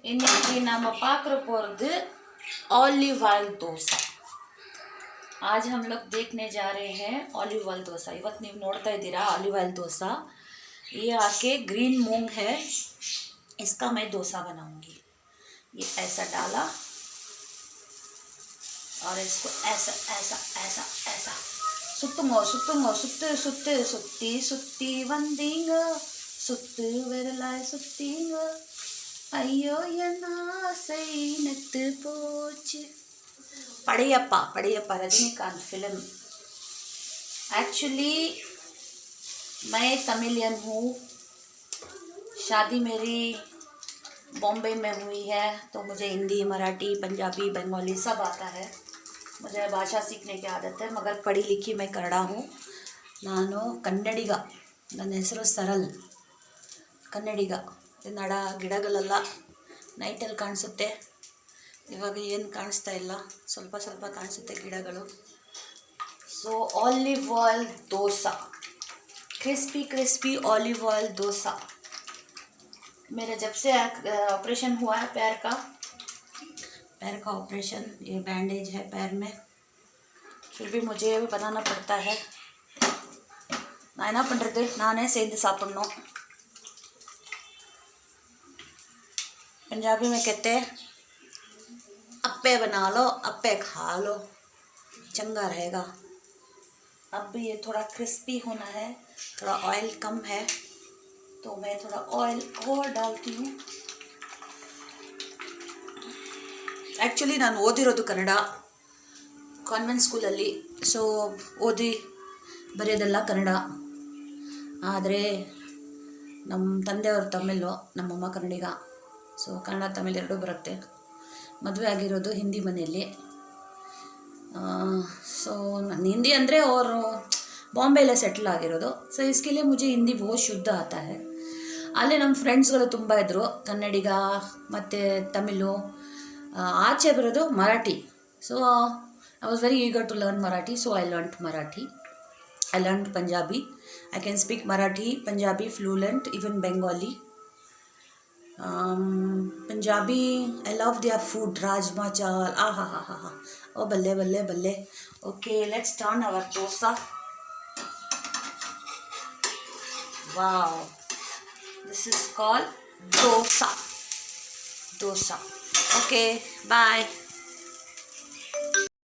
इन्हीं नाम पाकर पोर्द ऑलिव ऑयल डोसा। आज हम लोग देखने जा रहे हैं ऑलिव ऑयल डोसा। इवत ನೀವು ನೋಡ್ತಾ ಇದ್ದೀರಾ ऑलिव ऑयल डोसा। ये आके ग्रीन मूंग है, इसका मैं डोसा बनाऊंगी। ये ऐसा डाला और इसको ऐसा ऐसा ऐसा ऐसा ಸುತ್ತುಂಗೋ ಸುತ್ತುಂಗೋ ಸುತ್ತಿ ಬಂದಿಂಗ ಸುತ್ತು ವಿರಲಾಯ ಸುತ್ತೀಂಗ ಅಯ್ಯೋ ಎನ್ನ ಆಸೈ ನತ್ತು போச்சு। पड़ैयप्पा रजनीकांत फिल्म। एक्चुअली मैं तमिलियन हूँ, शादी मेरी बॉम्बे में हुई है, तो मुझे हिंदी, मराठी, पंजाबी, बंगाली सब आता है। मुझे भाषा सीखने की आदत है, मगर पढ़ी लिखी मैं कन्नड़ हूँ। ನಾನು ಕನ್ನಡಿಗ, ನನ್ನ ಹೆಸರು ಸರಲ್, ಕನ್ನಡಿಗ। ನಡ ಗಿಡಗಳೆಲ್ಲ ನೈಟಲ್ಲಿ ಕಾಣಿಸುತ್ತೆ, ಇವಾಗ ಏನು ಕಾಣಿಸ್ತಾ ಇಲ್ಲ, ಸ್ವಲ್ಪ ಸ್ವಲ್ಪ ಕಾಣಿಸುತ್ತೆ ಗಿಡಗಳು। So olive oil dosa, crispy olive oil dosa. मेरा जब से ऑपरेशन हुआ है पैर का ऑपरेशन, ये बैंडेज है पैर में, फिर भी मुझे भी बनाना पड़ता है। நான் என்ன பண்ணுறது, நானே சேர்ந்து சாப்பிட்ணும்। पंजाबी में कहते हैं अप्पे बना लो अप्पे खा लो, चंगा रहेगा। अब भी ये थोड़ा क्रिस्पी होना है, थोड़ा ऑयल कम है, तो मैं थोड़ा ऑयल और डालती हूँ। ಆ್ಯಕ್ಚುಲಿ ನಾನು ಓದಿರೋದು ಕನ್ನಡ ಕಾನ್ವೆಂಟ್ ಸ್ಕೂಲಲ್ಲಿ, ಸೊ ಓದಿ ಬರೆಯೋದೆಲ್ಲ ಕನ್ನಡ। ಆದರೆ ನಮ್ಮ ತಂದೆಯವರು ತಮಿಳು, ನಮ್ಮಮ್ಮ ಕನ್ನಡಿಗ, ಸೊ ಕನ್ನಡ ತಮಿಳು ಎರಡೂ ಬರುತ್ತೆ। ಮದುವೆ ಆಗಿರೋದು ಹಿಂದಿ ಮನೆಯಲ್ಲಿ, ಸೊ ನಾನು ಹಿಂದಿ ಅಂದರೆ ಅವರು ಬಾಂಬೆಯಲ್ಲೇ ಸೆಟ್ಲ್ ಆಗಿರೋದು, ಸೊ इसके लिए मुझे हिंदी बहुत शुद्ध आता है। ಅಲ್ಲೇ ನಮ್ಮ ಫ್ರೆಂಡ್ಸ್ಗಳು ತುಂಬ ಇದ್ದರು, ಕನ್ನಡಿಗ ಮತ್ತು ತಮಿಳು। ಆಚೆ ಬರೋದು Marathi, so I was very eager to learn Marathi, so I learned Marathi, I learned Punjabi, I can speak Marathi, Punjabi fluent, even Bengali. Punjabi, I love their food, rajma chawal, ah. Oh, balle. Okay, let's turn our dosa. Wow, this is called dosa. Okay, bye.